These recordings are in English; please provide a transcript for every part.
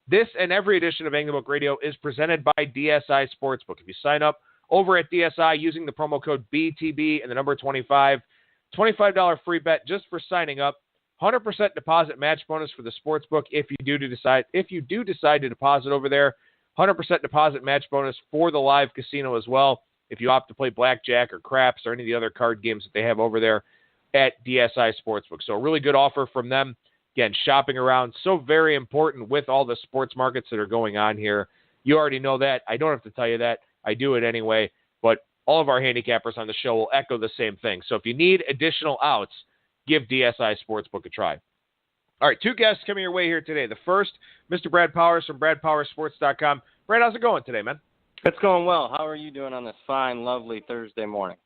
This and every edition of Bang the Book Radio is presented by DSI Sportsbook. If you sign up over at DSI using the promo code BTB and the number 25, $25 free bet just for signing up. 100% deposit match bonus for the sportsbook if you do decide to deposit over there. 100% deposit match bonus for the live casino as well if you opt to play blackjack or craps or any of the other card games that they have over there at DSI Sportsbook. So a really good offer from them. Again, shopping around, so very important with all the sports markets that are going on here. You already know that. I don't have to tell you that. I do it anyway. But all of our handicappers on the show will echo the same thing. So if you need additional outs, give DSI Sportsbook a try. All right, two guests coming your way here today. The first, Mr. Brad Powers from BradPowersSports.com. Brad, how's it going today, man? It's going well. How are you doing on this fine, lovely Thursday morning?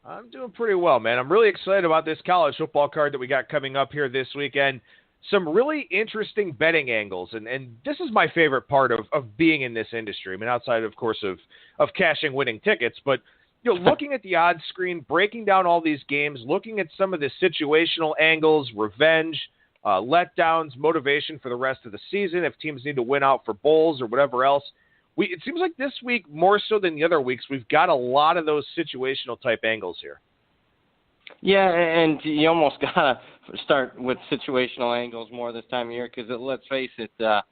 I'm doing pretty well, man. I'm really excited about this college football card that we got coming up here this weekend. Some really interesting betting angles, and this is my favorite part of being in this industry. I mean, outside, of course, of cashing winning tickets, but looking at the odds screen, breaking down all these games, looking at some of the situational angles, revenge, letdowns, motivation for the rest of the season, if teams need to win out for bowls or whatever else. It seems like this week, more so than the other weeks, we've got a lot of those situational type angles here. Yeah, and you almost got to start with situational angles more this time of year because, let's face it, the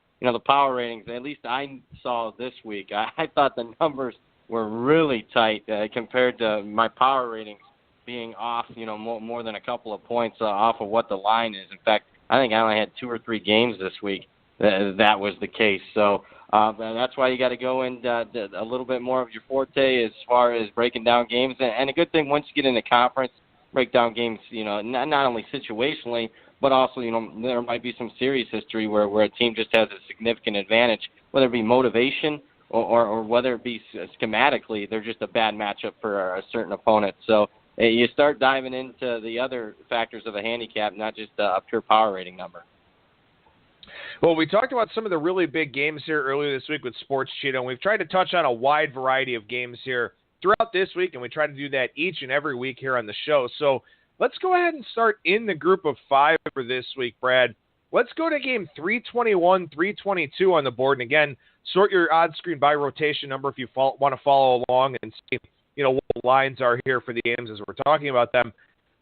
power ratings, at least I saw this week, I thought the numbers were really tight compared to my power ratings being off, more than a couple of points off of what the line is. In fact, I think I only had 2 or 3 games this week that was the case. So that's why you got to go in a little bit more of your forte as far as breaking down games. And a good thing, once you get in the conference, break down games, not only situationally, but also, there might be some serious history where a team just has a significant advantage, whether it be motivation or whether it be schematically, they're just a bad matchup for a certain opponent. So you start diving into the other factors of a handicap, not just a pure power rating number. Well, we talked about some of the really big games here earlier this week with Sports Cheetah, and we've tried to touch on a wide variety of games here throughout this week, and we try to do that each and every week here on the show. So let's go ahead and start in the group of 5 for this week, Brad. Let's go to game 321, 322 on the board. And again, sort your odds screen by rotation number if you want to follow along and see, what the lines are here for the games as we're talking about them.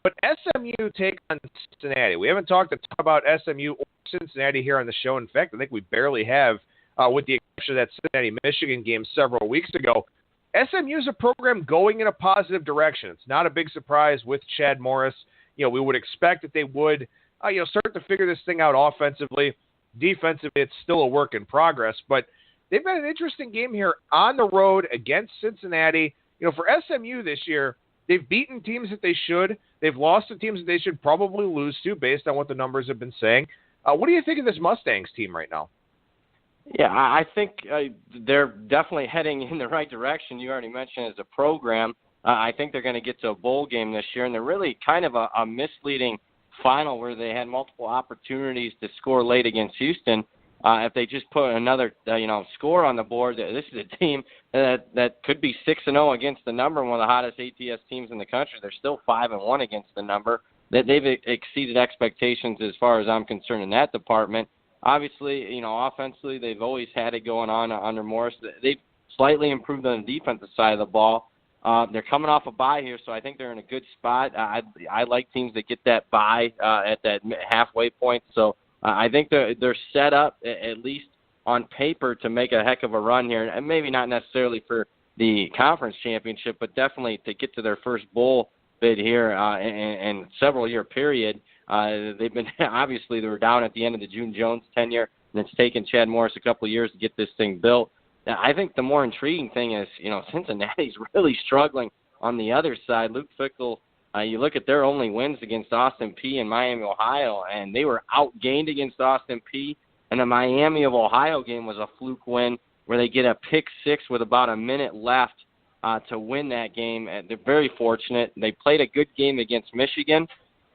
But SMU take on Cincinnati. We haven't talked a ton about SMU or Cincinnati here on the show. In fact, I think we barely have, with the exception of that Cincinnati-Michigan game several weeks ago. SMU is a program going in a positive direction. It's not a big surprise with Chad Morris. We would expect that they would, start to figure this thing out offensively. Defensively, it's still a work in progress, but they've got an interesting game here on the road against Cincinnati. For SMU this year, they've beaten teams that they should. They've lost to teams that they should probably lose to based on what the numbers have been saying. What do you think of this Mustangs team right now? Yeah, I think they're definitely heading in the right direction. You already mentioned as a program, I think they're going to get to a bowl game this year, and they're really kind of a misleading final where they had multiple opportunities to score late against Houston. If they just put another score on the board, this is a team that could be 6-0 against the number, one of the hottest ATS teams in the country. They're still 5-1 against the number. They've exceeded expectations as far as I'm concerned in that department. Obviously, offensively, they've always had it going on under Morris. They've slightly improved on the defensive side of the ball. They're coming off a bye here, so I think they're in a good spot. I like teams that get that bye at that halfway point. So I think they're set up, at least on paper, to make a heck of a run here. And maybe not necessarily for the conference championship, but definitely to get to their first bowl bid here in several-year period. They've been obviously they were down at the end of the June Jones tenure, and it's taken Chad Morris a couple of years to get this thing built. Now, I think the more intriguing thing is, Cincinnati's really struggling on the other side. Luke Fickell, you look at their only wins against Austin Peay and Miami, Ohio, and they were outgained against Austin Peay. And the Miami of Ohio game was a fluke win where they get a pick six with about a minute left to win that game. And they're very fortunate. They played a good game against Michigan.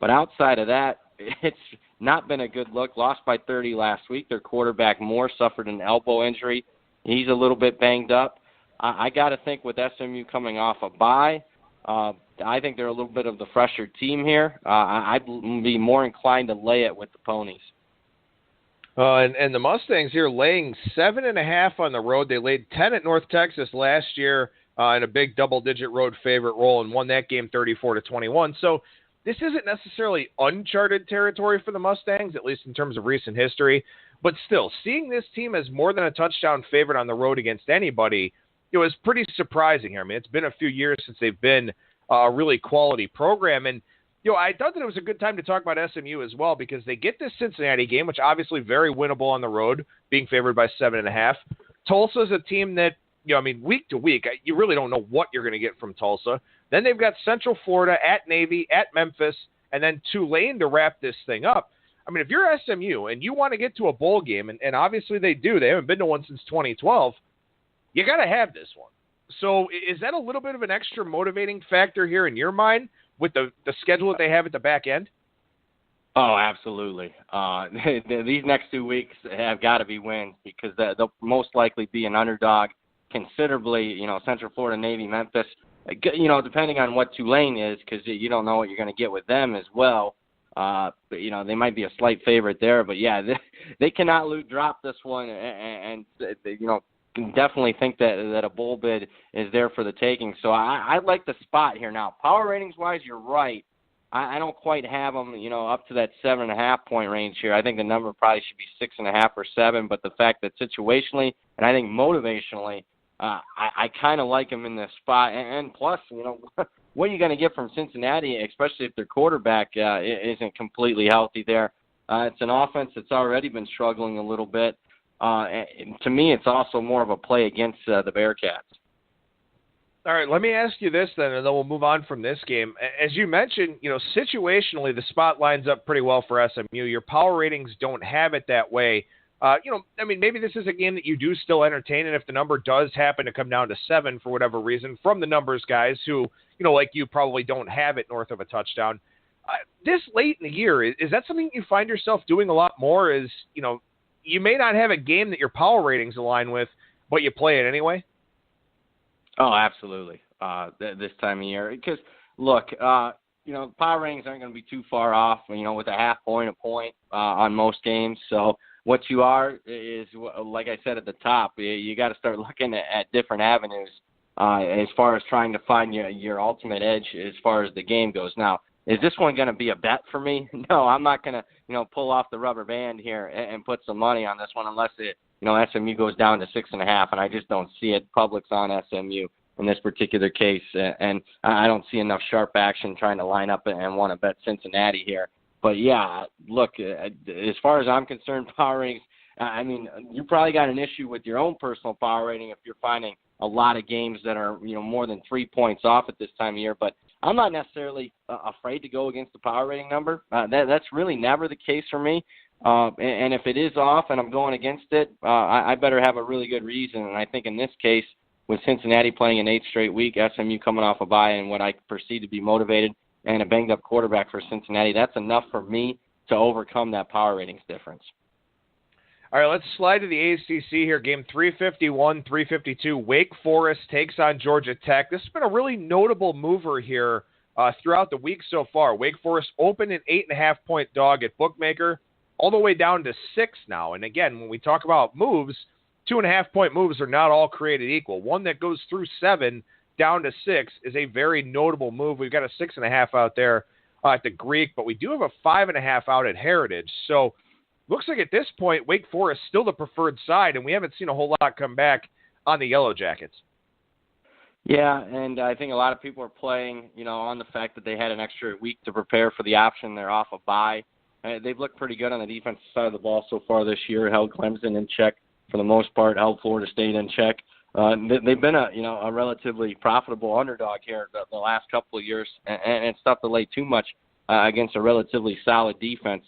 But outside of that, it's not been a good look. Lost by 30 last week. Their quarterback, Moore, suffered an elbow injury. He's a little bit banged up. I got to think with SMU coming off a bye, I think they're a little bit of the fresher team here. I'd be more inclined to lay it with the Ponies. And the Mustangs here laying 7.5 on the road. They laid 10 at North Texas last year in a big double-digit road favorite role and won that game 34-21. So this isn't necessarily uncharted territory for the Mustangs, at least in terms of recent history. But still, seeing this team as more than a touchdown favorite on the road against anybody, it was pretty surprising here. I mean, it's been a few years since they've been a really quality program. And I thought that it was a good time to talk about SMU as well because they get this Cincinnati game, which obviously very winnable on the road, being favored by 7.5. Tulsa's a team that, week to week, you really don't know what you're going to get from Tulsa. Then they've got Central Florida at Navy, at Memphis, and then Tulane to wrap this thing up. I mean, if you're SMU and you want to get to a bowl game, and obviously they do, they haven't been to one since 2012, you got to have this one. So is that a little bit of an extra motivating factor here in your mind with the schedule that they have at the back end? Oh, absolutely. These next 2 weeks have got to be wins because they'll most likely be an underdog considerably, Central Florida, Navy, Memphis, depending on what Tulane is because you don't know what you're going to get with them as well. But, they might be a slight favorite there. But, yeah, they cannot drop this one and can definitely think that a bowl bid is there for the taking. So I like the spot here. Now, power ratings-wise, you're right. I don't quite have them, up to that 7.5 point range here. I think the number probably should be 6.5 or 7. But the fact that situationally and I think motivationally, I kind of like them in this spot. And plus, what are you going to get from Cincinnati, especially if their quarterback isn't completely healthy there? It's an offense that's already been struggling a little bit. And to me, it's also more of a play against the Bearcats. All right, let me ask you this then, and then we'll move on from this game. As you mentioned, situationally, the spot lines up pretty well for SMU. Your power ratings don't have it that way. Maybe this is a game that you do still entertain, and if the number does happen to come down to 7 for whatever reason, from the numbers guys who, like you, probably don't have it north of a touchdown. This late in the year, is that something you find yourself doing a lot more? You may not have a game that your power ratings align with, but you play it anyway? Oh, absolutely. This time of year. Because, look, power ratings aren't going to be too far off, with a half point, a point on most games. So what you are is, like I said at the top, you got to start looking at different avenues as far as trying to find your ultimate edge as far as the game goes. Now, is this one going to be a bet for me? No, I'm not going to, pull off the rubber band here and put some money on this one unless SMU goes down to 6.5, and I just don't see it. Public's on SMU in this particular case, and I don't see enough sharp action trying to line up and want to bet Cincinnati here. But, yeah, look, as far as I'm concerned, power ratings, you probably got an issue with your own personal power rating if you're finding a lot of games that are, more than 3 points off at this time of year. But I'm not necessarily afraid to go against the power rating number. That's really never the case for me. And if it is off and I'm going against it, I better have a really good reason. And I think in this case, with Cincinnati playing an 8th straight week, SMU coming off a bye, and what I perceive to be motivated and a banged-up quarterback for Cincinnati, that's enough for me to overcome that power ratings difference. All right, let's slide to the ACC here. Game 351, 352. Wake Forest takes on Georgia Tech. This has been a really notable mover here throughout the week so far. Wake Forest opened an 8.5-point dog at Bookmaker, all the way down to 6 now. And again, when we talk about moves, 2.5-point moves are not all created equal. One that goes through 7 down to 6 is a very notable move. We've got a 6.5 out there at the Greek, but we do have a 5.5 out at Heritage. So looks like at this point, Wake Forest still the preferred side, and we haven't seen a whole lot come back on the Yellow Jackets. Yeah, and I think a lot of people are playing, on the fact that they had an extra week to prepare for the option. They're off a bye. They've looked pretty good on the defensive side of the ball so far this year, held Clemson in check for the most part, held Florida State in check. They've been a relatively profitable underdog here the last couple of years, and it's tough to lay too much against a relatively solid defense.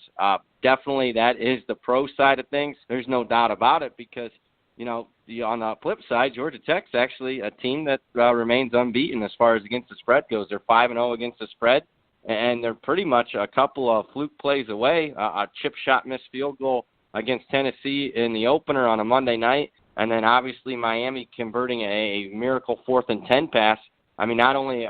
Definitely that is the pro side of things. There's no doubt about it because, on the flip side, Georgia Tech's actually a team that remains unbeaten as far as against the spread goes. They're 5-0 against the spread, and they're pretty much a couple of fluke plays away, a chip shot missed field goal against Tennessee in the opener on a Monday night, and then obviously Miami converting a miracle 4th and 10 pass. I mean, not only,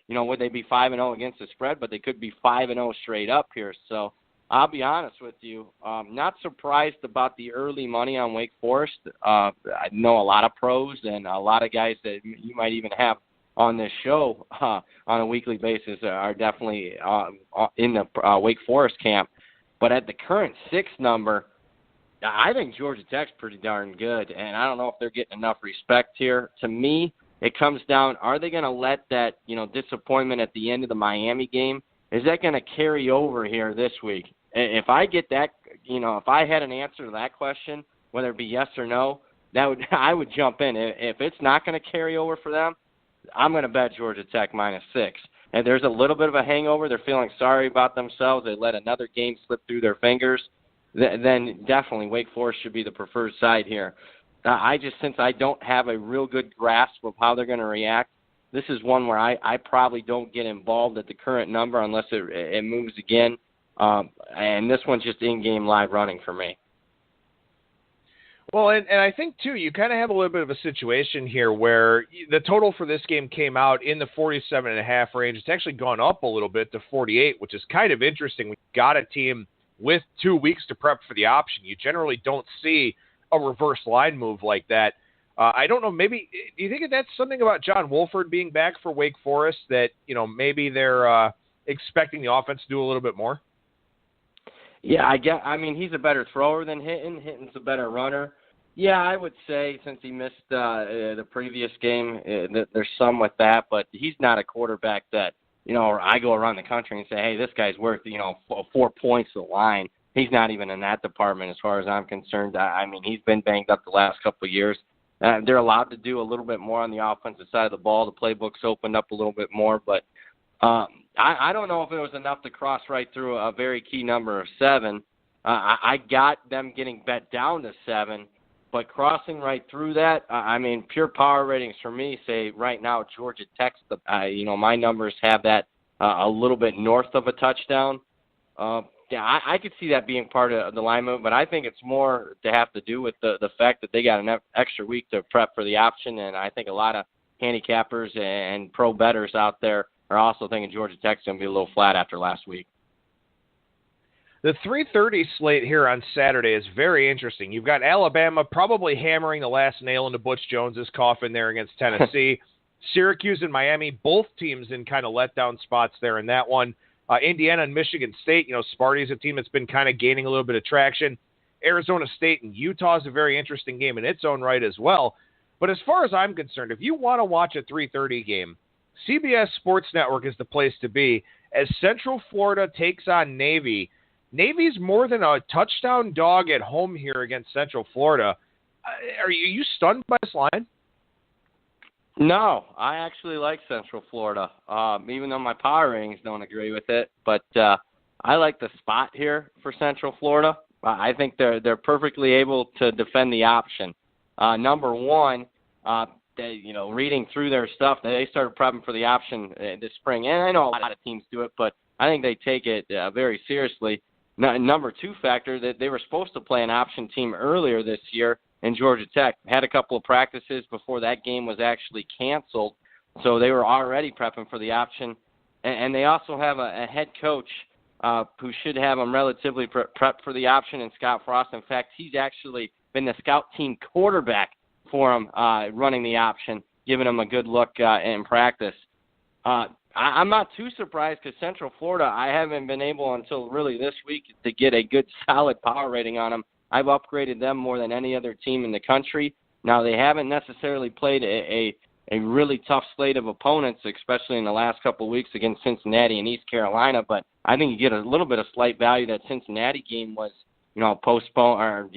would they be 5-0 against the spread, but they could be 5-0 straight up here. So I'll be honest with you, not surprised about the early money on Wake Forest. I know a lot of pros and a lot of guys that you might even have on this show on a weekly basis are definitely in the Wake Forest camp. But at the current 6 number, I think Georgia Tech's pretty darn good, and I don't know if they're getting enough respect here. To me, it comes down, are they going to let that, disappointment at the end of the Miami game, is that going to carry over here this week? If I get that, if I had an answer to that question, whether it be yes or no, I would jump in. If it's not going to carry over for them, I'm going to bet Georgia Tech -6. And there's a little bit of a hangover. They're feeling sorry about themselves. They let another game slip through their fingers. Then definitely Wake Forest should be the preferred side here. Since I don't have a real good grasp of how they're going to react, this is one where I probably don't get involved at the current number unless it moves again. And this one's just in-game live running for me. Well, and I think, too, you kind of have a little bit of a situation here where the total for this game came out in the 47.5 range. It's actually gone up a little bit to 48, which is kind of interesting. We've got a team with 2 weeks to prep for the option. You generally don't see a reverse line move like that. I don't know, maybe, do you think that's something about John Wolford being back for Wake Forest that, maybe they're expecting the offense to do a little bit more? Yeah, I mean, he's a better thrower than Hinton. Hinton's a better runner. Yeah, I would say since he missed the previous game, there's some with that, but he's not a quarterback that, I go around the country and say, hey, this guy's worth, 4 points to the line. He's not even in that department as far as I'm concerned. I mean, he's been banged up the last couple of years. They're allowed to do a little bit more on the offensive side of the ball. The playbook's opened up a little bit more, but I don't know if it was enough to cross right through a very key number of 7. I got them getting bet down to 7, but crossing right through that, I mean, pure power ratings for me say right now Georgia Tech's my numbers have that a little bit north of a touchdown. Yeah, I could see that being part of the line move, but I think it's more to have to do with the fact that they got an extra week to prep for the option, and I think a lot of handicappers and pro bettors out there are also thinking Georgia Tech's going to be a little flat after last week. The 3:30 slate here on Saturday is very interesting. You've got Alabama probably hammering the last nail into Butch Jones's coffin there against Tennessee. Syracuse and Miami, both teams in kind of letdown spots there in that one. Indiana and Michigan State, Sparty's a team that's been kind of gaining a little bit of traction. Arizona State and Utah is a very interesting game in its own right as well. But as far as I'm concerned, if you want to watch a 3:30 game, CBS Sports Network is the place to be as Central Florida takes on Navy. Navy's more than a touchdown dog at home here against Central Florida. Are you stunned by this line? No, I actually like Central Florida, even though my power ratings don't agree with it. But I like the spot here for Central Florida. I think they're perfectly able to defend the option. Number one, reading through their stuff, they started prepping for the option this spring. And I know a lot of teams do it, but I think they take it very seriously. Number two factor, that they were supposed to play an option team earlier this year, and Georgia Tech had a couple of practices before that game was actually canceled, so they were already prepping for the option. And they also have a head coach who should have them relatively prepped for the option, in Scott Frost. In fact, he's actually been the scout team quarterback for them running the option, giving them a good look in practice. I'm not too surprised because Central Florida, I haven't been able until really this week to get a good solid power rating on them. I've upgraded them more than any other team in the country. Now, they haven't necessarily played a really tough slate of opponents, especially in the last couple of weeks against Cincinnati and East Carolina, but I think you get a little bit of slight value. That Cincinnati game was, postponed or,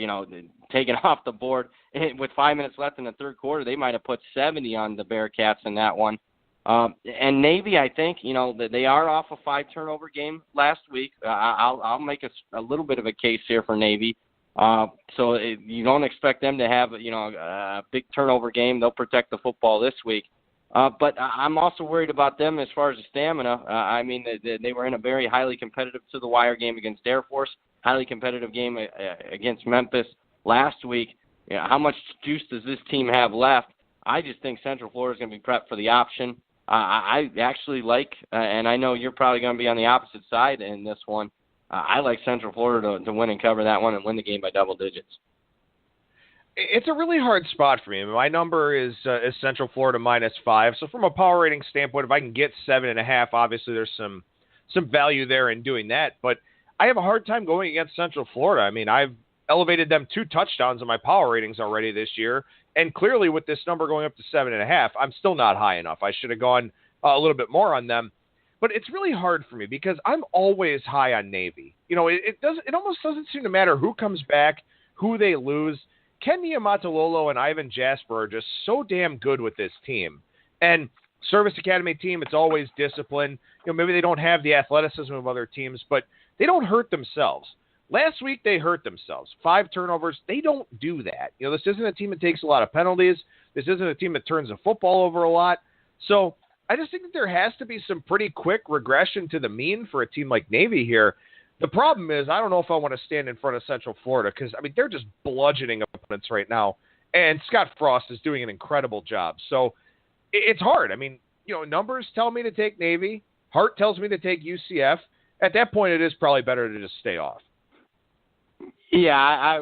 taken off the board. With 5 minutes left in the third quarter, they might have put 70 on the Bearcats in that one. And Navy, I think, they are off a 5-turnover game last week. I'll make a little bit of a case here for Navy. So you don't expect them to have, a big turnover game. They'll protect the football this week. But I'm also worried about them as far as the stamina. They were in a very highly competitive to-the-wire game against Air Force, highly competitive game against Memphis last week. How much juice does this team have left? I just think Central Florida is going to be prepped for the option. I actually like, and I know you're probably going to be on the opposite side in this one, I like Central Florida to win and cover that one and win the game by double digits. It's a really hard spot for me. My number is Central Florida -5. So from a power rating standpoint, if I can get 7.5, obviously there's some value there in doing that. But I have a hard time going against Central Florida. I mean, I've elevated them 2 touchdowns in my power ratings already this year. And clearly with this number going up to 7.5, I'm still not high enough. I should have gone a little bit more on them. But it's really hard for me because I'm always high on Navy. It almost doesn't seem to matter who comes back, who they lose. Ken Niumatalolo and Ivan Jasper are just so damn good with this team. And Service Academy team, it's always discipline. Maybe they don't have the athleticism of other teams, but they don't hurt themselves. Last week, they hurt themselves. 5 turnovers. They don't do that. This isn't a team that takes a lot of penalties. This isn't a team that turns the football over a lot. So I just think that there has to be some pretty quick regression to the mean for a team like Navy here. The problem is I don't know if I want to stand in front of Central Florida because, they're just bludgeoning opponents right now. And Scott Frost is doing an incredible job. So it's hard. Numbers tell me to take Navy. Heart tells me to take UCF. At that point, it is probably better to just stay off. Yeah,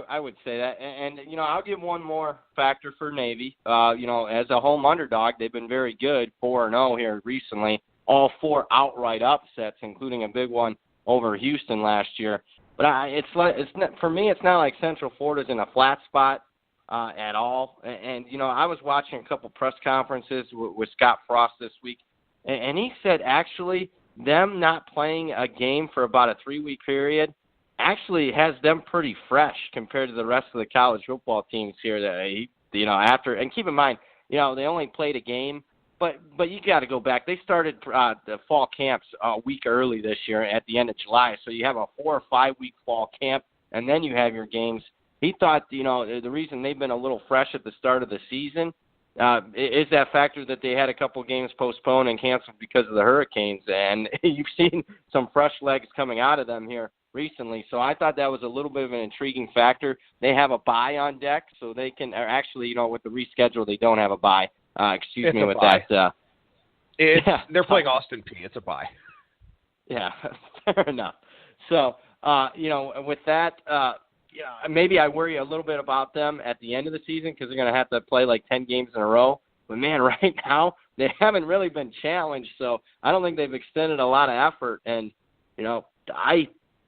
I would say that. And I'll give one more factor for Navy. As a home underdog, they've been very good, 4-0 here recently. All 4 outright upsets, including a big one over Houston last year. But it's not, for me, it's not like Central Florida's in a flat spot at all. And I was watching a couple press conferences with Scott Frost this week, and he said actually them not playing a game for about a 3-week period actually has them pretty fresh compared to the rest of the college football teams here that after, and keep in mind, they only played a game, but you got to go back. They started the fall camps a week early this year at the end of July, so you have a 4 or 5 week fall camp, and then you have your games. He thought, the reason they've been a little fresh at the start of the season is that factor that they had a couple games postponed and canceled because of the hurricanes, and you've seen some fresh legs coming out of them here recently. So I thought that was a little bit of an intriguing factor. They have a bye on deck, so they can – or actually, with the reschedule, they don't have a bye. Excuse me with bye. that. They're playing Austin P. It's a bye. Yeah, fair enough. So, with that, maybe I worry a little bit about them at the end of the season because they're going to have to play like 10 games in a row. But, man, right now they haven't really been challenged, so I don't think they've extended a lot of effort. And,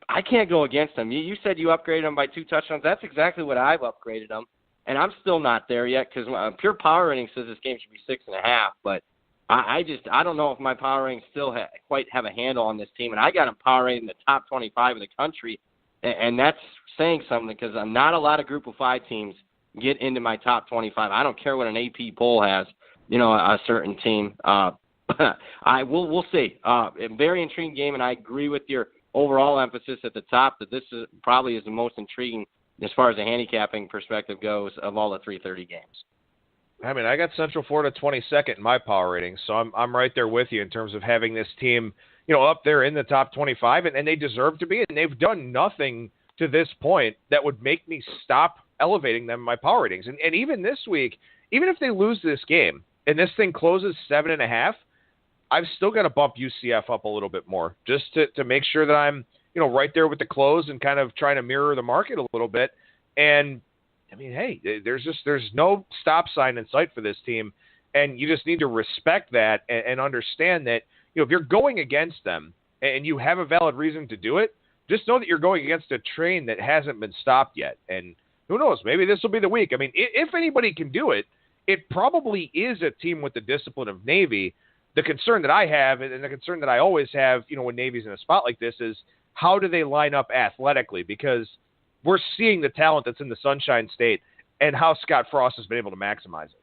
I can't go against them. You said you upgraded them by 2 touchdowns. That's exactly what I've upgraded them. And I'm still not there yet because pure power rating says this game should be 6.5. But I don't know if my power ratings still quite have a handle on this team. And I got them power rating in the top 25 of the country. And that's saying something because not a lot of Group of 5 teams get into my top 25. I don't care what an AP poll has, a certain team. We'll see. A very intriguing game, and I agree with your overall emphasis at the top that this is probably the most intriguing as far as the handicapping perspective goes of all the 3:30 games. I got Central Florida 22nd in my power rating, so I'm right there with you in terms of having this team, up there in the top 25, and they deserve to be, and they've done nothing to this point that would make me stop elevating them in my power ratings. And even this week, even if they lose this game and this thing closes 7.5, I've still got to bump UCF up a little bit more just to make sure that I'm, right there with the close and kind of trying to mirror the market a little bit. And hey, there's no stop sign in sight for this team. And you just need to respect that and understand that, if you're going against them and you have a valid reason to do it, just know that you're going against a train that hasn't been stopped yet. And who knows, maybe this will be the week. If anybody can do it, it probably is a team with the discipline of Navy. The concern that I have, and the concern that I always have, when Navy's in a spot like this, is how do they line up athletically? Because we're seeing the talent that's in the Sunshine State and how Scott Frost has been able to maximize it.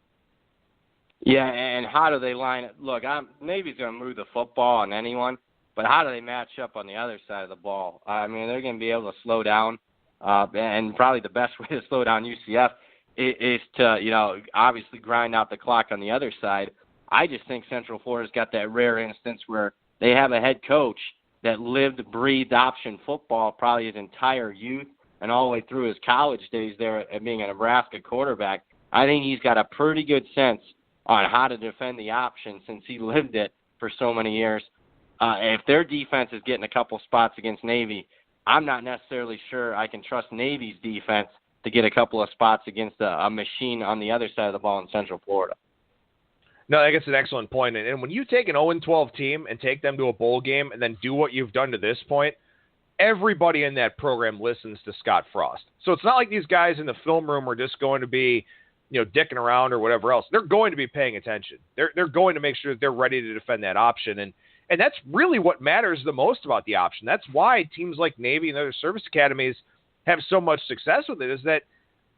Yeah, and how do they line it? Look, Navy's going to move the football on anyone, but how do they match up on the other side of the ball? They're going to be able to slow down, and probably the best way to slow down UCF is to, obviously grind out the clock on the other side. I just think Central Florida's got that rare instance where they have a head coach that lived, breathed option football probably his entire youth and all the way through his college days there at being a Nebraska quarterback. I think he's got a pretty good sense on how to defend the option since he lived it for so many years. If their defense is getting a couple spots against Navy, I'm not necessarily sure I can trust Navy's defense to get a couple of spots against a machine on the other side of the ball in Central Florida. No, I guess it's an excellent point. And when you take an 0-12 team and take them to a bowl game and then do what you've done to this point, everybody in that program listens to Scott Frost. So it's not like these guys in the film room are just going to be, dicking around or whatever else. They're going to be paying attention. They're going to make sure that they're ready to defend that option. And that's really what matters the most about the option. That's why teams like Navy and other service academies have so much success with it, is that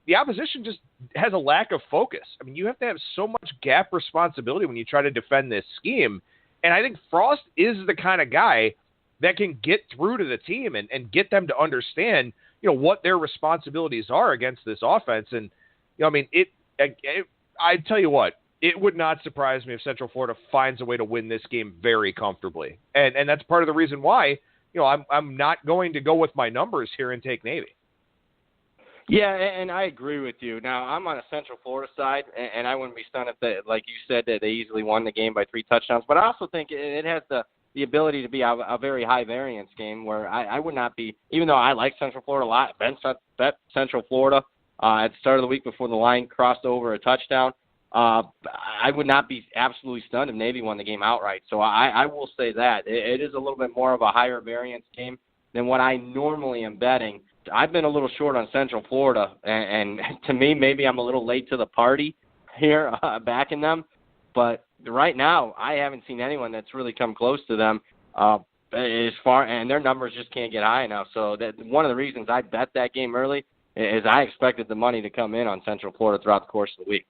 the opposition just has a lack of focus. I mean, you have to have so much gap responsibility when you try to defend this scheme. And I think Frost is the kind of guy that can get through to the team and get them to understand, what their responsibilities are against this offense. And, I tell you what, it would not surprise me if Central Florida finds a way to win this game very comfortably. And that's part of the reason why, I'm not going to go with my numbers here and take Navy. Yeah, and I agree with you. Now, I'm on a Central Florida side, and I wouldn't be stunned if, like you said, that they easily won the game by 3 touchdowns. But I also think it has the ability to be a very high-variance game where I would not be, even though I like Central Florida a lot, bet Central Florida at the start of the week before the line crossed over a touchdown. I would not be absolutely stunned if Navy won the game outright. So I will say that. It is a little bit more of a higher variance game than what I normally am betting. I've been a little short on Central Florida, and to me, maybe I'm a little late to the party here backing them. But right now, I haven't seen anyone that's really come close to them and their numbers just can't get high enough. So that one of the reasons I bet that game early is I expected the money to come in on Central Florida throughout the course of the week.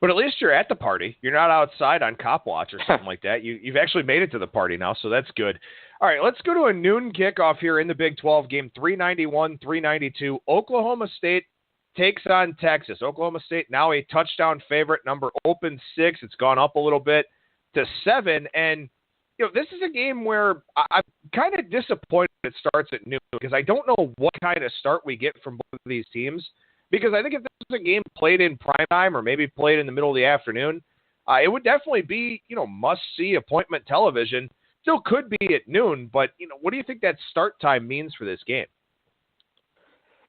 But at least you're at the party. You're not outside on cop watch or something like that. You've actually made it to the party now, so that's good. All right, let's go to a noon kickoff here in the Big 12 game, 391-392. Oklahoma State takes on Texas. Oklahoma State now a touchdown favorite. Number opened 6. It's gone up a little bit to 7. And, this is a game where I'm kind of disappointed it starts at noon because I don't know what kind of start we get from both of these teams. Because I think if this was a game played in primetime or maybe played in the middle of the afternoon, it would definitely be, must-see appointment television. Still could be at noon, but, what do you think that start time means for this game?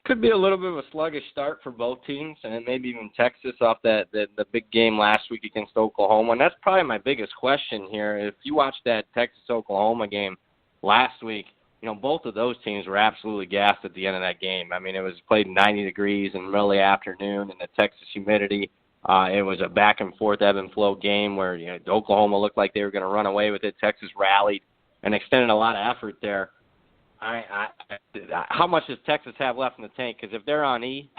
Could be a little bit of a sluggish start for both teams, and maybe even Texas off the big game last week against Oklahoma. And that's probably my biggest question here. If you watched that Texas-Oklahoma game last week, both of those teams were absolutely gassed at the end of that game. I mean, it was played 90 degrees in the middle of the afternoon and the Texas humidity. It was a back-and-forth ebb-and-flow game where Oklahoma looked like they were going to run away with it. Texas rallied and extended a lot of effort there. How much does Texas have left in the tank? Because if they're on E,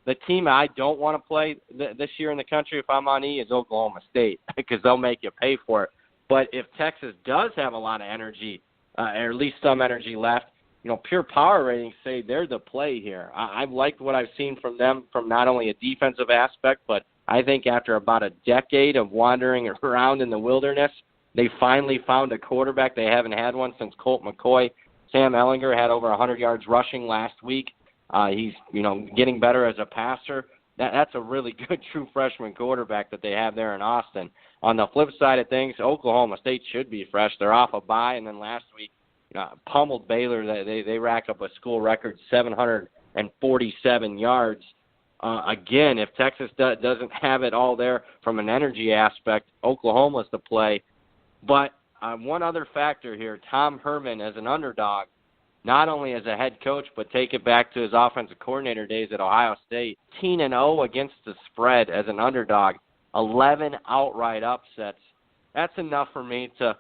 the team I don't want to play this year in the country if I'm on E is Oklahoma State because they'll make you pay for it. But if Texas does have a lot of energy, or at least some energy left, pure power ratings say they're the play here. I've liked what I've seen from them from not only a defensive aspect, but I think after about a decade of wandering around in the wilderness, they finally found a quarterback. They haven't had one since Colt McCoy. Sam Ehlinger had over 100 yards rushing last week. He's, getting better as a passer. That's a really good true freshman quarterback that they have there in Austin. On the flip side of things, Oklahoma State should be fresh. They're off a bye, and then last week pummeled Baylor. They rack up a school record 747 yards. Again, if Texas doesn't have it all there from an energy aspect, Oklahoma's the play. But one other factor here, Tom Herman as an underdog, not only as a head coach, but take it back to his offensive coordinator days at Ohio State, 18-0 against the spread as an underdog, 11 outright upsets. That's enough for me to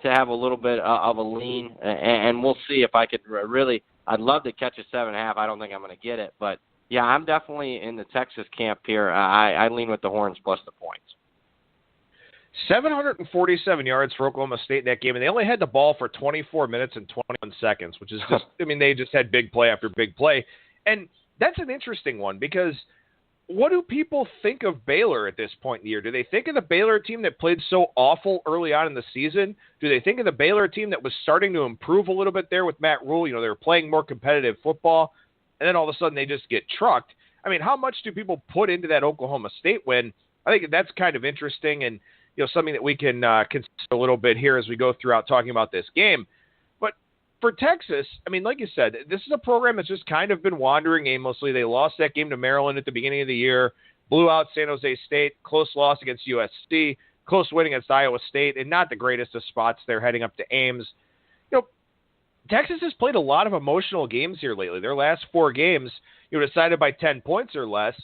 have a little bit of a lean, and we'll see if I could really. I'd love to catch a 7.5. I don't think I'm going to get it, but yeah, I'm definitely in the Texas camp here. I lean with the Horns plus the points. 747 yards for Oklahoma State in that game, and they only had the ball for 24 minutes and 21 seconds, which is just, they just had big play after big play. And that's an interesting one because what do people think of Baylor at this point in the year? Do they think of the Baylor team that played so awful early on in the season? Do they think of the Baylor team that was starting to improve a little bit there with Matt Rule? They were playing more competitive football, and then all of a sudden they just get trucked. I mean, how much do people put into that Oklahoma State win? I think that's kind of interesting and something that we can consider a little bit here as we go throughout talking about this game. But for Texas, I mean, like you said, this is a program that's just kind of been wandering aimlessly. They lost that game to Maryland at the beginning of the year, blew out San Jose State, close loss against USC, close win against Iowa State, and not the greatest of spots there heading up to Ames. Texas has played a lot of emotional games here lately. Their last 4 games, decided by 10 points or less.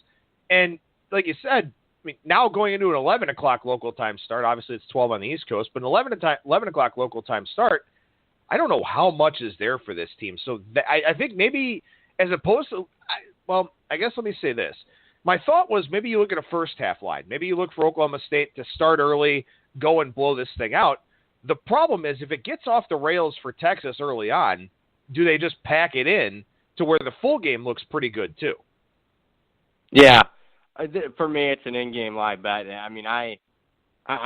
And like you said, I mean, now going into an 11 o'clock local time start, obviously it's 12 on the East Coast, but an 11 o'clock local time start, I don't know how much is there for this team. So I think maybe as opposed to, I guess let me say this. My thought was maybe you look at a first half line. Maybe you look for Oklahoma State to start early, go and blow this thing out. The problem is if it gets off the rails for Texas early on, do they just pack it in to where the full game looks pretty good too? Yeah. For me, it's an in-game live bet. I mean, I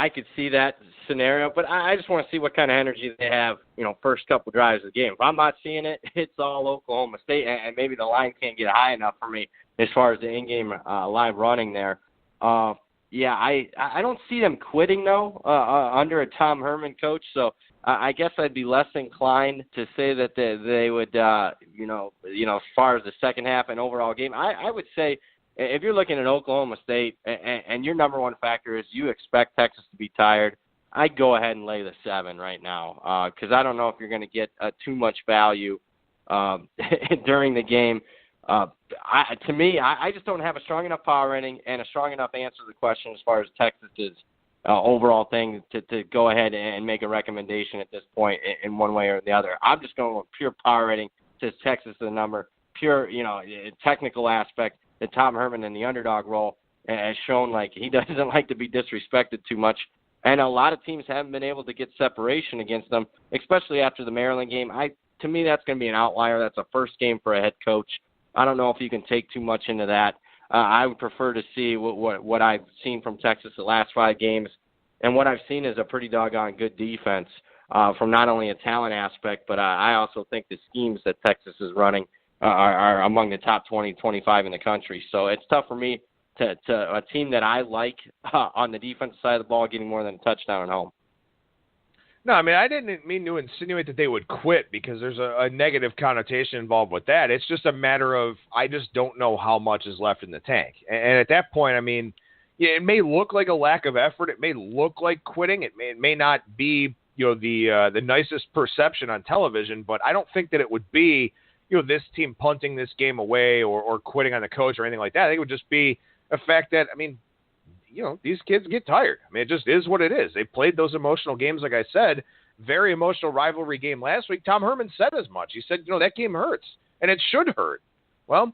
could see that scenario, but I just want to see what kind of energy they have, first couple drives of the game. If I'm not seeing it, it's all Oklahoma State, and maybe the line can't get high enough for me as far as the in-game live running there. Yeah, I don't see them quitting, though, under a Tom Herman coach. So I guess I'd be less inclined to say that they would, as far as the second half and overall game. I would say if you're looking at Oklahoma State and your number one factor is you expect Texas to be tired, I'd go ahead and lay the 7 right now because I don't know if you're going to get too much value during the game. To me, I just don't have a strong enough power rating and a strong enough answer to the question as far as Texas's overall thing to go ahead and make a recommendation at this point in one way or the other. I'm just going with pure power rating, says Texas the number, pure, technical aspect that Tom Herman in the underdog role has shown like he doesn't like to be disrespected too much. And a lot of teams haven't been able to get separation against them, especially after the Maryland game. To me, that's going to be an outlier. That's a first game for a head coach. I don't know if you can take too much into that. I would prefer to see what I've seen from Texas the last 5 games, and what I've seen is a pretty doggone good defense from not only a talent aspect, but I also think the schemes that Texas is running are among the top 20, 25 in the country. So it's tough for me to a team that I like on the defensive side of the ball getting more than a touchdown at home. No, I mean, I didn't mean to insinuate that they would quit because there's a negative connotation involved with that. It's just a matter of I just don't know how much is left in the tank. And at that point, I mean, yeah, it may look like a lack of effort. It may look like quitting. It may not be, the nicest perception on television, but I don't think that it would be, this team punting this game away or quitting on the coach or anything like that. I think it would just be a fact that, I mean, these kids get tired. I mean, it just is what it is. They played those emotional games, like I said, very emotional rivalry game last week. Tom Herman said as much. He said, that game hurts, and it should hurt. Well,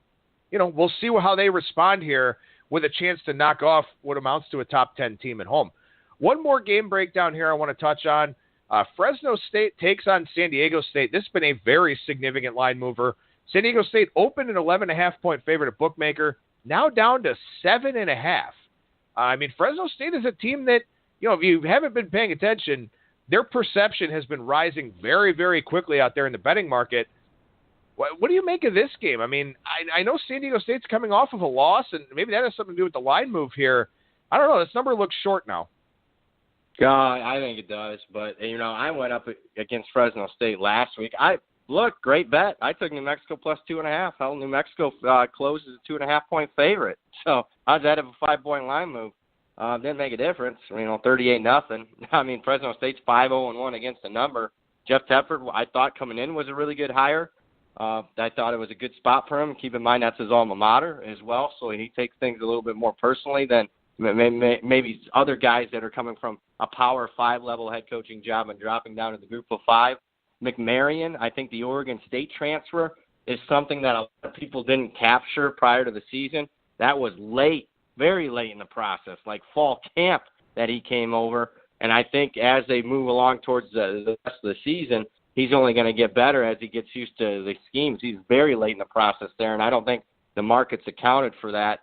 we'll see how they respond here with a chance to knock off what amounts to a top 10 team at home. One more game breakdown here I want to touch on. Fresno State takes on San Diego State. This has been a very significant line mover. San Diego State opened an 11.5-point favorite at Bookmaker, now down to 7.5. I mean, Fresno State is a team that, if you haven't been paying attention, their perception has been rising very, very quickly out there in the betting market. What do you make of this game? I mean, I know San Diego State's coming off of a loss, and maybe that has something to do with the line move here. I don't know. This number looks short now. I think it does. But, I went up against Fresno State last week. Great bet. I took New Mexico plus 2.5. Hell, New Mexico closes a 2.5-point favorite. So I was out of a 5-point line move. Didn't make a difference. 38-0. I mean, Fresno State's 5-0-1 against the number. Jeff Tedford, I thought coming in was a really good hire. I thought it was a good spot for him. Keep in mind that's his alma mater as well, so he takes things a little bit more personally than maybe other guys that are coming from a Power 5 level head coaching job and dropping down to the Group of 5. McMarion, I think the Oregon State transfer is something that a lot of people didn't capture prior to the season. That was late, very late in the process, like fall camp that he came over. And I think as they move along towards the rest of the season, he's only going to get better as he gets used to the schemes. He's very late in the process there, and I don't think the market's accounted for that.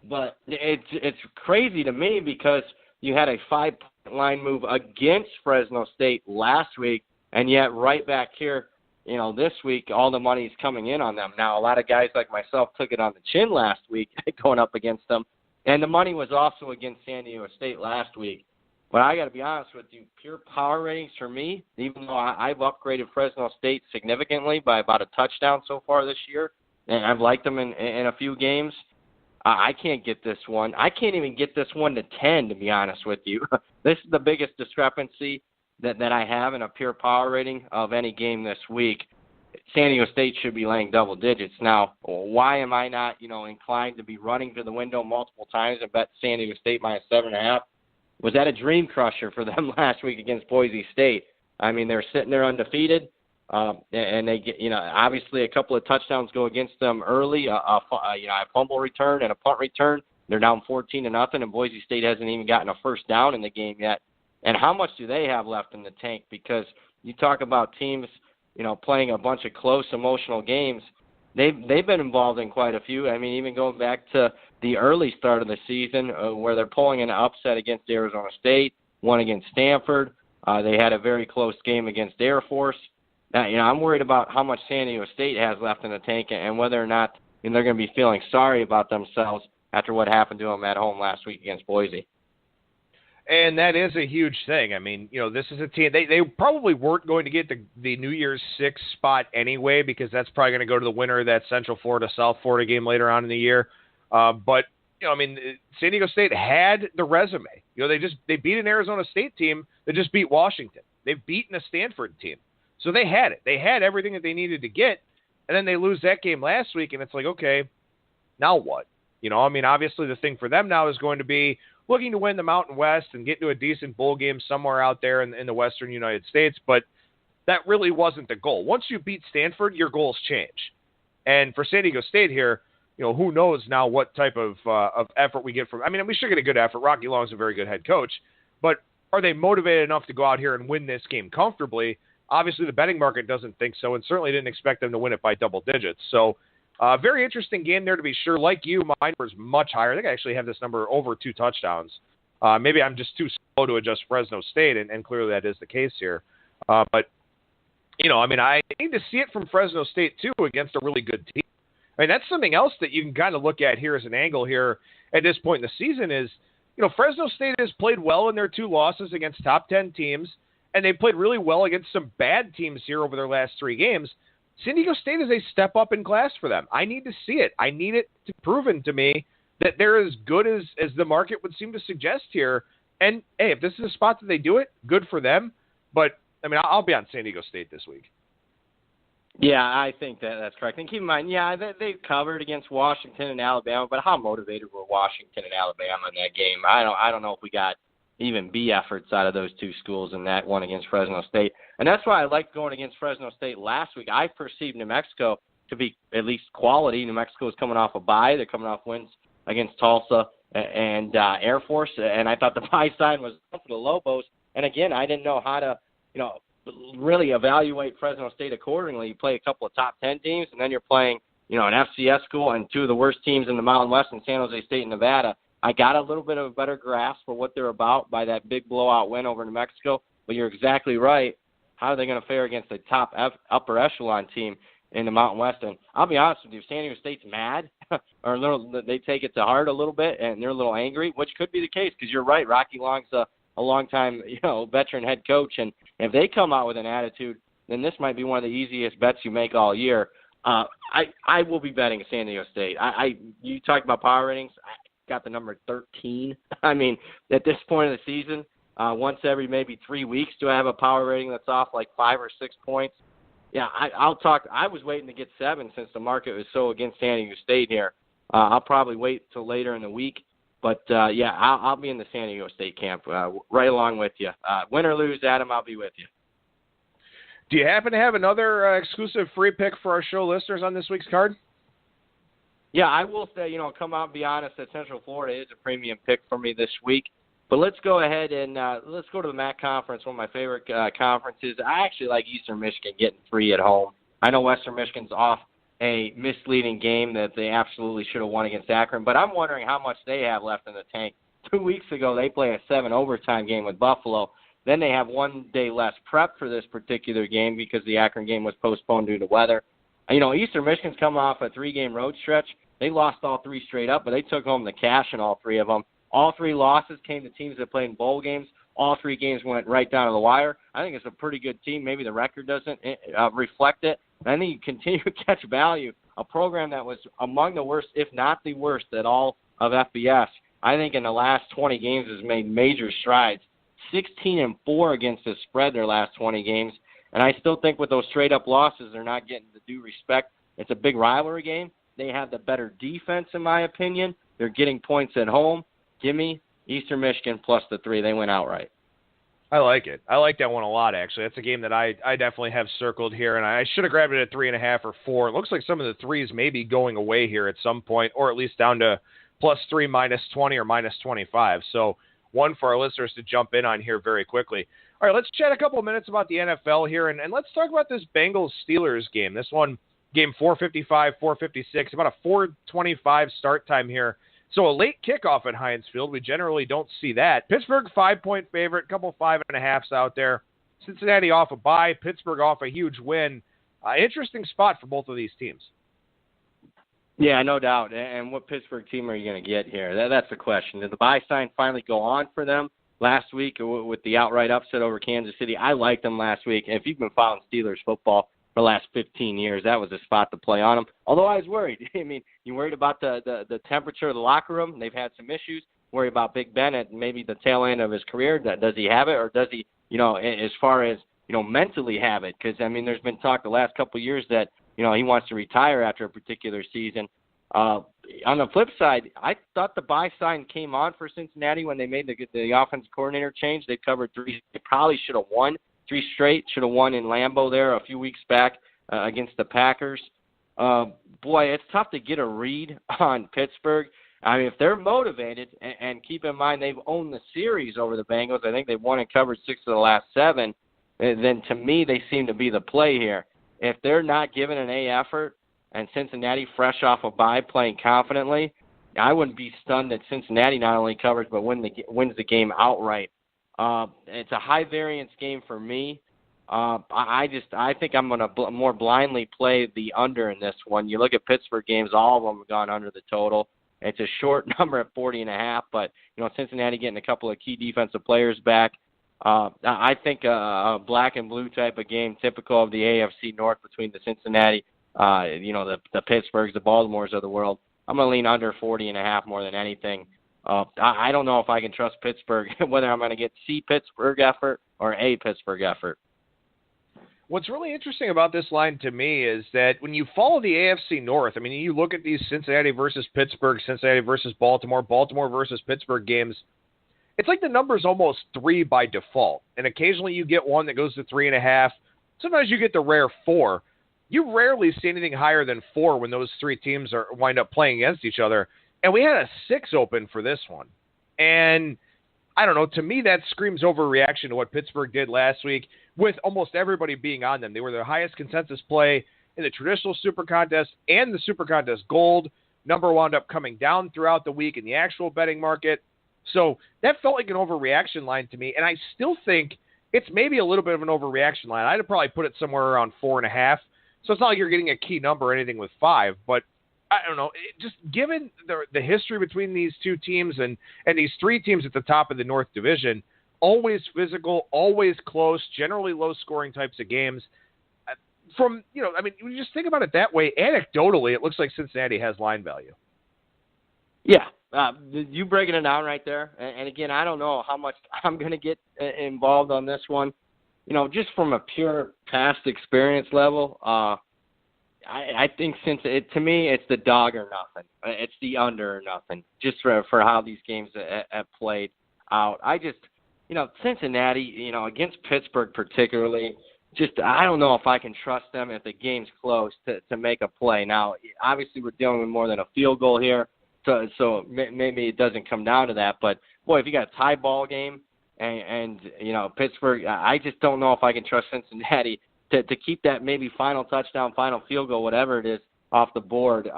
But it's crazy to me because you had a 5-point line move against Fresno State last week, and yet right back here, this week, all the money's coming in on them. Now, a lot of guys like myself took it on the chin last week going up against them, and the money was also against San Diego State last week. But I got to be honest with you, pure power ratings for me, even though I've upgraded Fresno State significantly by about a touchdown so far this year, and I've liked them in a few games, I can't get this one. I can't even get this one to 10, to be honest with you. This is the biggest discrepancy that I have in a pure power rating of any game this week. San Diego State should be laying double digits. Now, why am I not, inclined to be running to the window multiple times and bet San Diego State minus 7.5? Was that a dream crusher for them last week against Boise State? I mean, they're sitting there undefeated, and they get, obviously a couple of touchdowns go against them early, a fumble return and a punt return. They're down 14-0, and Boise State hasn't even gotten a first down in the game yet. And how much do they have left in the tank? Because you talk about teams, playing a bunch of close, emotional games. They've been involved in quite a few. I mean, even going back to the early start of the season where they're pulling an upset against Arizona State, one against Stanford. They had a very close game against Air Force. Now, I'm worried about how much San Diego State has left in the tank and whether or not they're going to be feeling sorry about themselves after what happened to them at home last week against Boise. And that is a huge thing. I mean, this is a team. They probably weren't going to get the New Year's 6 spot anyway, because that's probably going to go to the winner of that Central Florida, South Florida game later on in the year. But, San Diego State had the resume. They beat an Arizona State team that just beat Washington. They've beaten a Stanford team. So they had it. They had everything that they needed to get. And then they lose that game last week, and it's like, okay, now what? Obviously the thing for them now is going to be looking to win the Mountain West and get to a decent bowl game somewhere out there in the western United States, but that really wasn't the goal. Once you beat Stanford, your goals change. And for San Diego State here, who knows now what type of effort we get from. We should get a good effort. Rocky Long's a very good head coach, but are they motivated enough to go out here and win this game comfortably? Obviously, the betting market doesn't think so, and certainly didn't expect them to win it by double digits. So, very interesting game there to be sure. Like you, mine was much higher. I think I actually have this number over 2 touchdowns. Maybe I'm just too slow to adjust Fresno State, and clearly that is the case here. But, I need to see it from Fresno State, too, against a really good team. That's something else that you can kind of look at here as an angle here at this point in the season is, Fresno State has played well in their 2 losses against top 10 teams, and they played really well against some bad teams here over their last 3 games. San Diego State is a step up in class for them. I need to see it. I need it to proven to me that they're as good as the market would seem to suggest here. And, hey, if this is a spot that they do it, good for them. But, I'll be on San Diego State this week. Yeah, I think that's correct. And keep in mind, they've covered against Washington and Alabama, but how motivated were Washington and Alabama in that game? I don't know if we got even B efforts out of those 2 schools in that one against Fresno State. And that's why I liked going against Fresno State last week. I perceived New Mexico to be at least quality. New Mexico is coming off a bye. They're coming off wins against Tulsa and Air Force. And I thought the bye sign was up for the Lobos. And, again, I didn't know how to, really evaluate Fresno State accordingly. You play a couple of top 10 teams, and then you're playing, an FCS school and 2 of the worst teams in the Mountain West in San Jose State and Nevada. I got a little bit of a better grasp for what they're about by that big blowout win over New Mexico. But you're exactly right. How are they going to fare against the top upper echelon team in the Mountain West? And I'll be honest with you, San Diego State's mad, or they take it to heart a little bit, and they're a little angry, which could be the case because you're right. Rocky Long's a long-time veteran head coach, and if they come out with an attitude, then this might be one of the easiest bets you make all year. I will be betting San Diego State. You talked about power ratings. I got the number 13. At this point of the season, once every maybe 3 weeks, do I have a power rating that's off like 5 or 6 points? Yeah, I'll talk. I was waiting to get 7 since the market was so against San Diego State here. I'll probably wait till later in the week. But, I'll be in the San Diego State camp right along with you. Win or lose, Adam, I'll be with you. Do you happen to have another exclusive free pick for our show listeners on this week's card? Yeah, I will say, come out and be honest that Central Florida is a premium pick for me this week. But let's go ahead and let's go to the MAC Conference, one of my favorite conferences. I actually like Eastern Michigan getting 3 at home. I know Western Michigan's off a misleading game that they absolutely should have won against Akron, but I'm wondering how much they have left in the tank. 2 weeks ago, they play a 7 overtime game with Buffalo. Then they have 1 day less prep for this particular game because the Akron game was postponed due to weather. Eastern Michigan's coming off a 3-game road stretch. They lost all 3 straight up, but they took home the cash in all 3 of them. All 3 losses came to teams that played in bowl games all 3 games went right down to the wire. I think it's a pretty good team. Maybe the record doesn't reflect it. And I think you continue to catch value. A program that was among the worst, if not the worst, at all of FBS, I think in the last 20 games has made major strides. 16-4 against the spread their last 20 games. And I still think with those straight-up losses, they're not getting the due respect. It's a big rivalry game. They have the better defense, in my opinion. They're getting points at home. Give me Eastern Michigan plus the 3. They went outright. I like it. I like that one a lot, actually. That's a game that I definitely have circled here, and I should have grabbed it at 3.5 or 4. It looks like some of the 3s may be going away here at some point, or at least down to +3, -20, or -25. So one for our listeners to jump in on here very quickly. All right, let's chat a couple of minutes about the NFL here, and let's talk about this Bengals-Steelers game. This one, game 4:55, 4:56, about a 4:25 start time here. So a late kickoff at Heinz Field. We generally don't see that. Pittsburgh, 5-point favorite, a couple 5.5s out there. Cincinnati off a bye, Pittsburgh off a huge win. Interesting spot for both of these teams. Yeah, no doubt. And what Pittsburgh team are you going to get here? That's the question. Did the bye sign finally go on for them last week with the outright upset over Kansas City? I liked them last week. And if you've been following Steelers football for the last 15 years, that was a spot to play on them. Although I was worried. I mean, you worried about the temperature of the locker room. They've had some issues. Worry about Big Ben at maybe the tail end of his career. Does he have it, or does he, as far as, mentally have it? Because, I mean, there's been talk the last couple of years that, he wants to retire after a particular season. On the flip side, I thought the buy sign came on for Cincinnati when they made the offensive coordinator change. They covered 3. They probably should have won 3 straight. Should have won in Lambeau there a few weeks back against the Packers. Boy, it's tough to get a read on Pittsburgh. I mean, if they're motivated, and keep in mind they've owned the series over the Bengals. I think they've won and covered 6 of the last 7. Then to me, they seem to be the play here. If they're not giving an A effort, and Cincinnati fresh off a bye playing confidently, I wouldn't be stunned that Cincinnati not only covers but wins the game outright. It's a high variance game for me. I think I'm going to more blindly play the under in this one. You look at Pittsburgh games, all of them have gone under the total. It's a short number at 40.5, but Cincinnati getting a couple of key defensive players back. I think a black and blue type of game, typical of the AFC North between the Cincinnati, the Pittsburghs, the Baltimores of the world. I'm going to lean under 40.5 more than anything. I don't know if I can trust Pittsburgh, whether I'm going to get C Pittsburgh effort or A Pittsburgh effort. What's really interesting about this line to me is that when you follow the AFC North, I mean, you look at these Cincinnati versus Pittsburgh, Cincinnati versus Baltimore, Baltimore versus Pittsburgh games, it's like the number's almost 3 by default. And occasionally you get one that goes to 3.5. Sometimes you get the rare 4. You rarely see anything higher than 4 when those 3 teams wind up playing against each other. And we had a 6 open for this one. And I don't know, to me that screams overreaction to what Pittsburgh did last week with almost everybody being on them. They were their highest consensus play in the traditional Super Contest and the Super Contest Gold. Number wound up coming down throughout the week in the actual betting market. So that felt like an overreaction line to me. And I still think it's maybe a little bit of an overreaction line. I'd probably put it somewhere around 4.5. So it's not like you're getting a key number or anything with 5, but I don't know. Just given the history between these 2 teams and these 3 teams at the top of the North Division, always physical, always close, generally low-scoring types of games. When you just think about it that way, anecdotally, it looks like Cincinnati has line value. Yeah, you breaking it down right there. And again, I don't know how much I'm going to get involved on this one. Just from a pure past experience level, I think to me, it's the dog or nothing. It's the under or nothing, just for how these games have played out. Cincinnati, against Pittsburgh particularly, I don't know if I can trust them if the game's close to make a play. Now, obviously, we're dealing with more than a field goal here, so maybe it doesn't come down to that. But, boy, if you got a tie ball game and Pittsburgh, I just don't know if I can trust Cincinnati to keep that maybe final touchdown, final field goal, whatever it is, off the board.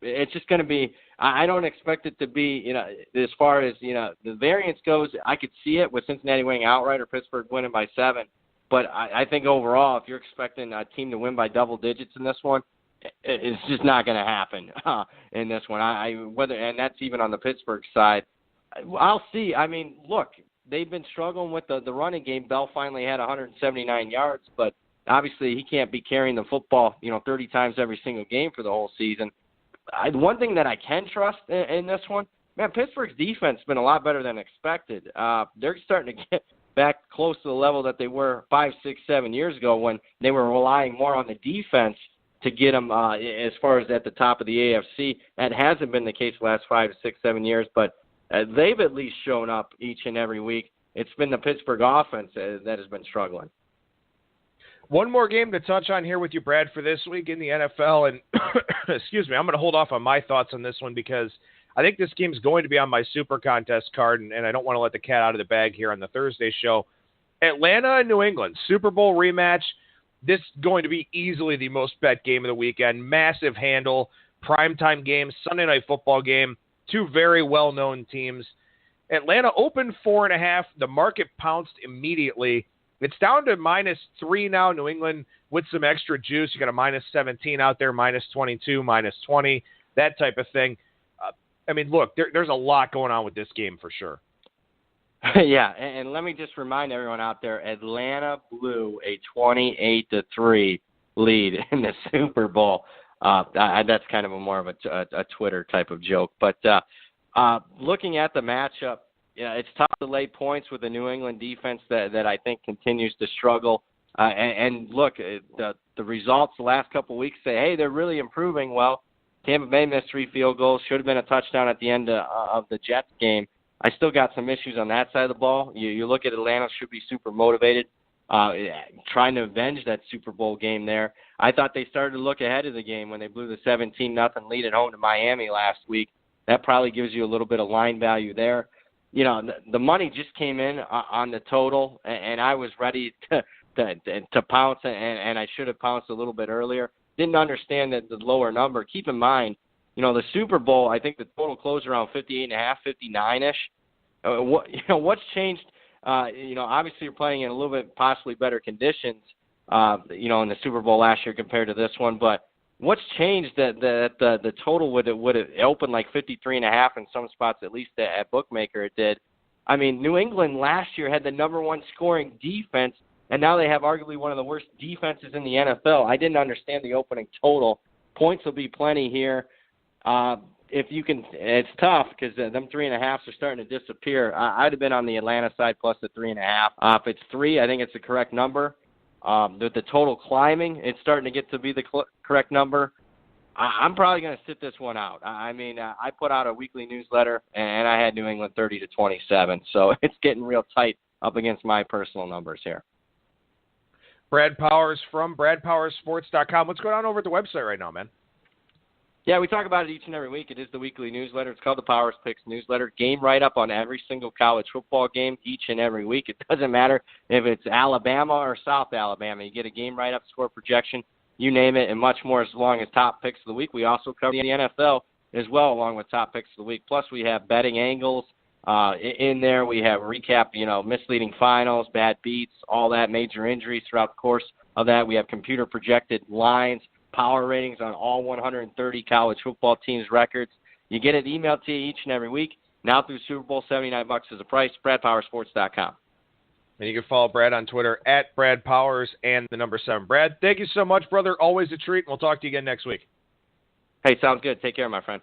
It's just going to be – I don't expect it to be, as far as, the variance goes, I could see it with Cincinnati winning outright or Pittsburgh winning by 7. But I think overall, if you're expecting a team to win by double digits in this one, it's just not going to happen in this one. And that's even on the Pittsburgh side. I'll see. I mean, look, they've been struggling with the running game. Bell finally had 179 yards, but obviously he can't be carrying the football, 30 times every single game for the whole season. One thing that I can trust in this one, man, Pittsburgh's defense has been a lot better than expected. They're starting to get back close to the level that they were 5, 6, 7 years ago when they were relying more on the defense to get them as far as at the top of the AFC. That hasn't been the case the last 5, 6, 7 years, but they've at least shown up each and every week. It's been the Pittsburgh offense that has been struggling. One more game to touch on here with you, Brad, for this week in the NFL. And excuse me, I'm going to hold off on my thoughts on this one because I think this game's going to be on my Super Contest card, and I don't want to let the cat out of the bag here on the Thursday show. Atlanta and New England, Super Bowl rematch. This is going to be easily the most bet game of the weekend. Massive handle, primetime game, Sunday Night Football game. Two very well-known teams. Atlanta opened 4.5. The market pounced immediately. It's down to -3 now. New England with some extra juice. You got a -17 out there, -22, -20, that type of thing. Look, there's a lot going on with this game for sure. Yeah, and let me just remind everyone out there, Atlanta blew a 28-3 lead in the Super Bowl. That's kind of more of a Twitter type of joke. But looking at the matchup, it's tough to lay points with the New England defense that I think continues to struggle. And look, the results the last couple of weeks say, hey, they're really improving. Well, Tampa Bay missed 3 field goals. Should have been a touchdown at the end of the Jets game. I still got some issues on that side of the ball. You look at Atlanta, should be super motivated, trying to avenge that Super Bowl game there. I thought they started to look ahead of the game when they blew the 17-0 lead at home to Miami last week. That probably gives you a little bit of line value there. The money just came in on the total, and I was ready to pounce, and I should have pounced a little bit earlier. Didn't understand the lower number. Keep in mind, the Super Bowl, I think the total closed around 58.5, 59-ish. What's changed? Obviously you're playing in a little bit possibly better conditions, in the Super Bowl last year compared to this one. But what's changed that the total would have opened like 53.5 in some spots, at least at Bookmaker it did. New England last year had the number 1 scoring defense, and now they have arguably one of the worst defenses in the NFL. I didn't understand the opening total. Points will be plenty here. If you can, it's tough because them 3.5s are starting to disappear. I'd have been on the Atlanta side plus the 3.5. If it's 3, I think it's the correct number. With the total climbing, it's starting to get to be the correct number. I'm probably going to sit this one out. I put out a weekly newsletter, and I had New England 30-27, so it's getting real tight up against my personal numbers here. Brad Powers from BradPowersSports.com. What's going on over at the website right now, man? Yeah, we talk about it each and every week. It is the weekly newsletter. It's called the Powers Picks newsletter. Game write-up on every single college football game each and every week. It doesn't matter if it's Alabama or South Alabama. You get a game write-up, score projection, you name it, and much more as long as top picks of the week. We also cover the NFL as well along with top picks of the week. Plus, we have betting angles in there. We have recap, misleading finals, bad beats, all that, major injuries throughout the course of that. We have computer projected lines, power ratings on all 130 college football teams' records. You get it emailed to you each and every week. Now through Super Bowl, $79 is the price. BradPowerSports.com. And you can follow Brad on Twitter at Brad Powers and the number 7. Brad, thank you so much, brother. Always a treat. We'll talk to you again next week. Hey, sounds good. Take care, my friend.